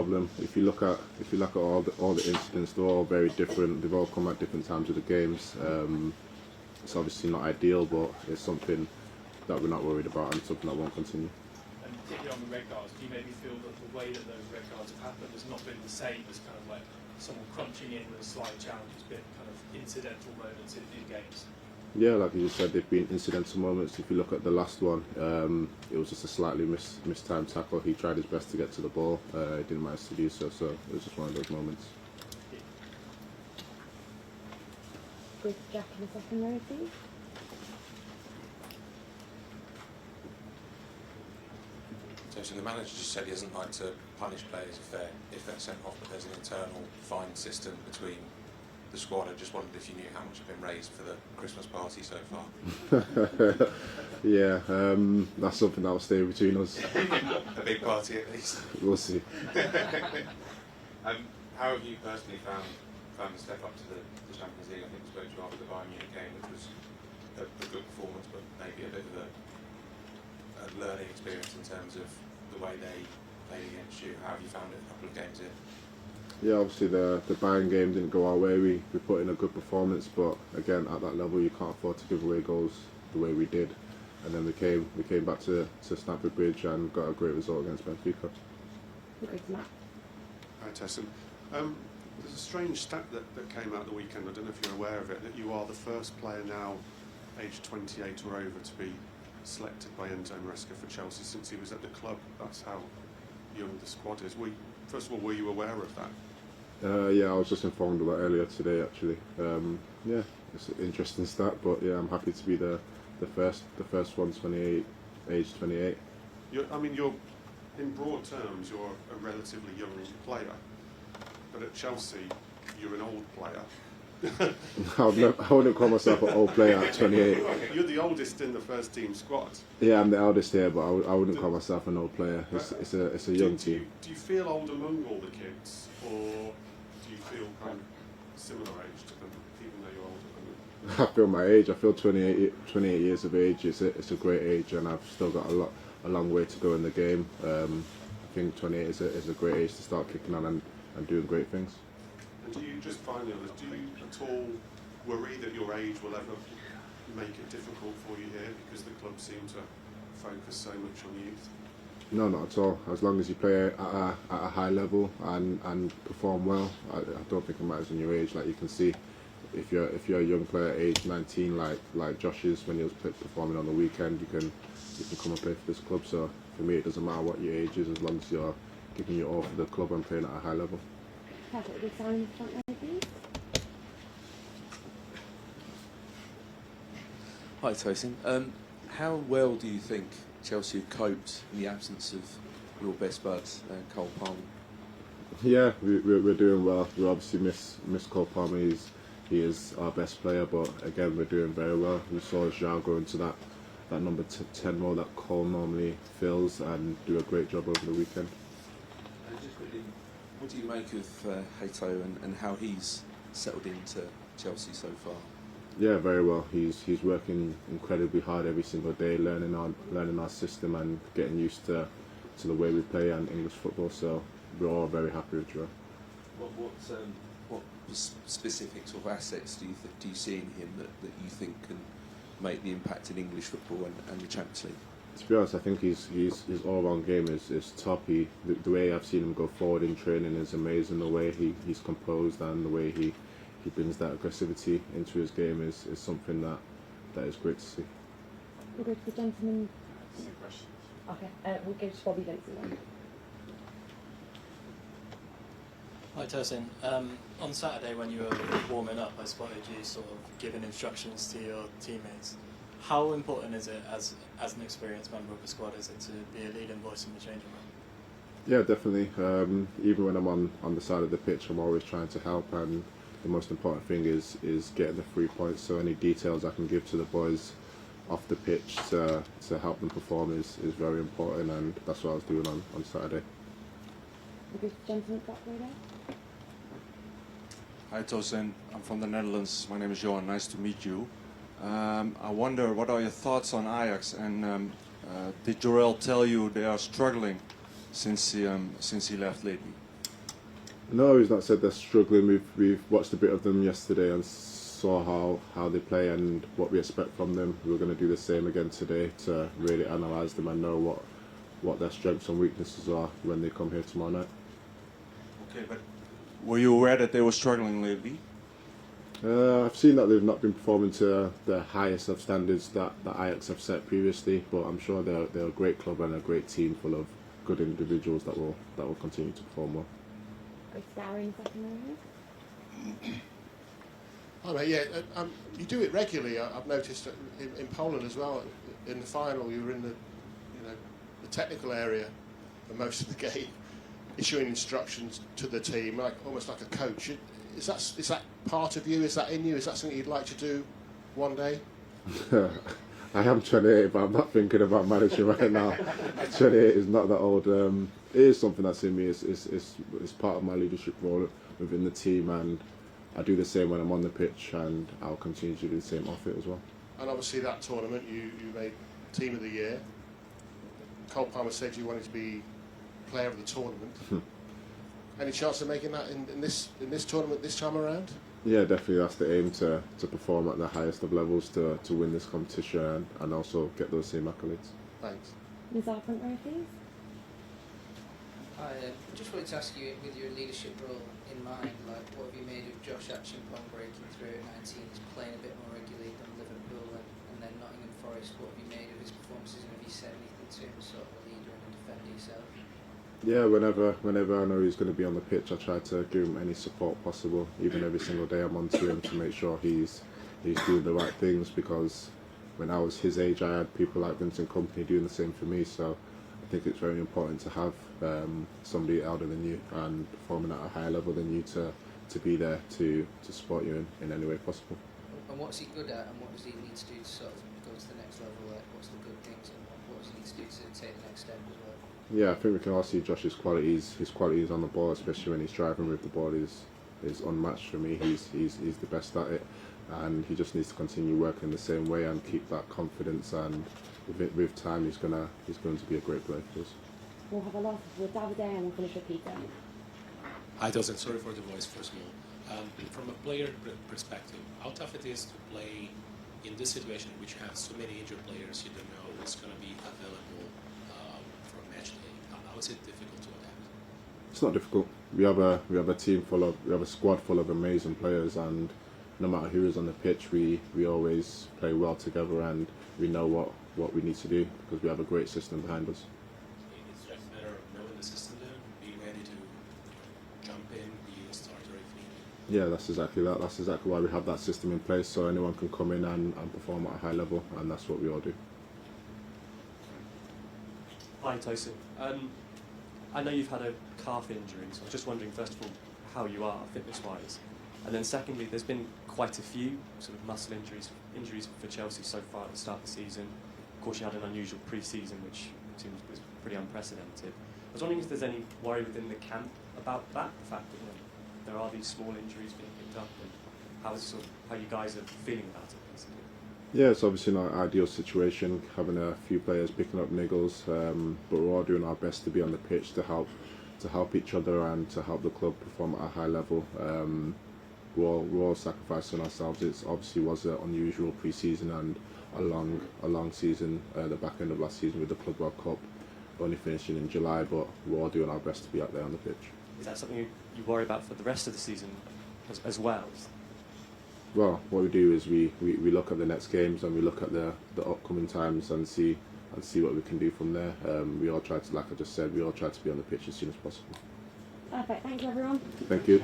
problem. If you look at all the incidents, they're all very different. They've all come at different times of the games. It's obviously not ideal, but it's something that we're not worried about and something that won't continue. And particularly on the red cards, do you maybe feel that the way that those red cards have happened has not been the same as kind of like someone crunching in with a slight challenge? It's been kind of incidental moments in games. Yeah, like you just said, they've been incidental moments. If you look at the last one, it was just a slightly mistimed tackle. He tried his best to get to the ball. He didn't manage to do so, so it was just one of those moments. With Jack in the second row, please. So the manager just said he doesn't like to punish players if they're sent off, but there's an internal fine system between the squad. I just wondered if you knew how much had been raised for the Christmas party so far. Yeah, that's something that will stay between us. A big party at least. We'll see. How have you personally found the step up to the Champions League? I think we spoke to you after the Bayern Munich game, which was a good performance, but maybe a bit of a learning experience in terms of the way they played against you. How have you found it a couple of games in? Yeah, obviously the Bayern game didn't go our way. We put in a good performance, but again, at that level, you can't afford to give away goals the way we did. And then we came back to Stamford Bridge and got a great result against Benfica. Hi, Tosin. There's a strange stat that came out the weekend. I don't know if you're aware of it. That you are the first player now, aged 28 or over, to be selected by Enzo Maresca for Chelsea since he was at the club. That's how young the squad is. First of all, were you aware of that? Yeah, I was just informed of that earlier today, actually. Yeah, it's an interesting stat, but yeah, I'm happy to be the first one, 28, age 28. You're in broad terms, you're a relatively young player, but at Chelsea, you're an old player. I wouldn't call myself an old player at 28. You're the oldest in the first team squad. Yeah, I'm the eldest here, but I wouldn't call myself an old player. It's a young team. Do you feel old among all the kids, or do you feel kind of similar age to them, even though you're older than them? I feel my age. I feel 28 years of age. It's a great age, and I've still got a long way to go in the game. I think 28 is a great age to start kicking on and doing great things. And do you, just finally on this, do you at all worry that your age will ever make it difficult for you here, because the club seem to focus so much on youth? No, not at all. As long as you play at a high level and perform well, I don't think it matters in your age. Like you can see, if you're a young player, age 19, like Josh is when he was performing on the weekend, you can come and play for this club. So for me, it doesn't matter what your age is, as long as you're giving your all for the club and playing at a high level. Perfect. This side in the front row, please. Hi Tosin. How well do you think Chelsea have coped in the absence of your best buds, Cole Palmer? Yeah, we're doing well. We obviously miss Cole Palmer. He is our best player, but again, we're doing very well. We saw João go into that number 10 role that Cole normally fills and do a great job over the weekend. Just quickly, what do you make of Hayter and how he's settled into Chelsea so far? Yeah, very well. He's working incredibly hard every single day, learning our system and getting used to the way we play and English football. So we're all very happy with João. What specific sort of assets do you see in him that you think can make the impact in English football and the Champions League? To be honest, I think his all-round game is top. The way I've seen him go forward in training is amazing. The way he's composed and the way he brings that aggressivity into his game is something that is great to see. We'll go to the gentleman. Any questions? Okay, we'll go to Bobby Benson then. Hi Tosin. On Saturday when you were warming up, I spotted you sort of giving instructions to your teammates. How important is it as an experienced member of the squad is it to be a leading voice in the changing room? Yeah, definitely. Even when I'm on the side of the pitch, I'm always trying to help, and the most important thing is getting the 3 points. So any details I can give to the boys off the pitch to help them perform is very important, and that's what I was doing on Saturday. We'll go to the gentleman back there. Hi Tosin, I'm from the Netherlands. My name is Johan. Nice to meet you. I wonder, what are your thoughts on Ajax? And did Jorel tell you they are struggling since he left lately? No, he's not said they're struggling. We've watched a bit of them yesterday and saw how they play and what we expect from them. We're going to do the same again today to really analyse them and know what their strengths and weaknesses are when they come here tomorrow night. Okay, but were you aware that they were struggling lately? I've seen that they've not been performing to the highest of standards that Ajax have set previously, but I'm sure they're a great club and a great team full of good individuals that will continue to perform well. Starring second row. Hi mate, yeah, you do it regularly. I've noticed in Poland as well. In the final, you were in the technical area for most of the game, issuing instructions to the team, almost like a coach. Is that part of you? Is that in you? Is that something you'd like to do one day? I am 28, but I'm not thinking about managing right now. 28 is not that old. It is something that's in me. It's part of my leadership role within the team, and I do the same when I'm on the pitch, and I'll continue to do the same off it as well. And obviously that tournament, you made Team of the Year. Cole Palmer said you wanted to be Player of the Tournament. Any chance of making that in this tournament this time around? Yeah, definitely. That's the aim, to perform at the highest of levels, to win this competition and also get those same accolades. Thanks. Ms. Front row, please. I just wanted to ask you, with your leadership role in mind, what have you made of Josh Achimpong breaking through at 19? He's playing a bit more regularly than Liverpool and then Nottingham Forest. What have you made of his performances, and have you said anything to him, sort of a leader and a defender yourself? Yeah, whenever I know he's going to be on the pitch, I try to give him any support possible. Even every single day I'm on to him to make sure he's doing the right things, because when I was his age I had people like Vincent Kompany doing the same for me, so I think it's very important to have somebody elder than you and performing at a higher level than you to be there to support you in any way possible. And what's he good at, and what does he need to do to sort of go to the next level? What's the good things, and what does he need to do to take the next step as well? Yeah, I think we can all see Josh's qualities. His qualities on the ball, especially when he's driving with the ball, is unmatched for me. He's the best at it, and he just needs to continue working the same way and keep that confidence. And with time, he's going to be a great player for us. We'll have a last with David and we'll finish with Peter. Hi, Tosin. Sorry for the voice, first of all. From a player perspective, how tough it is to play in this situation, which has so many injured players, you don't know what's going to be available for a match day. How is it difficult to adapt? It's not difficult. We have a squad full of amazing players, and no matter who is on the pitch, we always play well together, and we know what we need to do because we have a great system behind us. It's just a matter of knowing the system then, being ready to jump in, be a starter if needed. Yeah, that's exactly that. That's exactly why we have that system in place, so anyone can come in and perform at a high level, and that's what we all do. Hi, Tosin. I know you've had a calf injury, so I was just wondering, first of all, how you are fitness-wise, and then secondly, there's been quite a few sort of muscle injuries for Chelsea so far at the start of the season. Of course, you had an unusual pre-season, which seems was pretty unprecedented. I was wondering if there's any worry within the camp about that, the fact that there are these small injuries being picked up, and how you guys are feeling about it, basically. Yeah, it's obviously not an ideal situation, having a few players picking up niggles, but we're all doing our best to be on the pitch to help each other and to help the club perform at a high level. We're all sacrificing ourselves. It obviously was an unusual pre-season and a long season, the back end of last season with the Club World Cup, only finishing in July, but we're all doing our best to be out there on the pitch. Is that something you worry about for the rest of the season as well? Well, what we do is we look at the next games and we look at the upcoming times and see what we can do from there. We all try to, like I just said, we all try to be on the pitch as soon as possible. Perfect. Thank you, everyone. Thank you.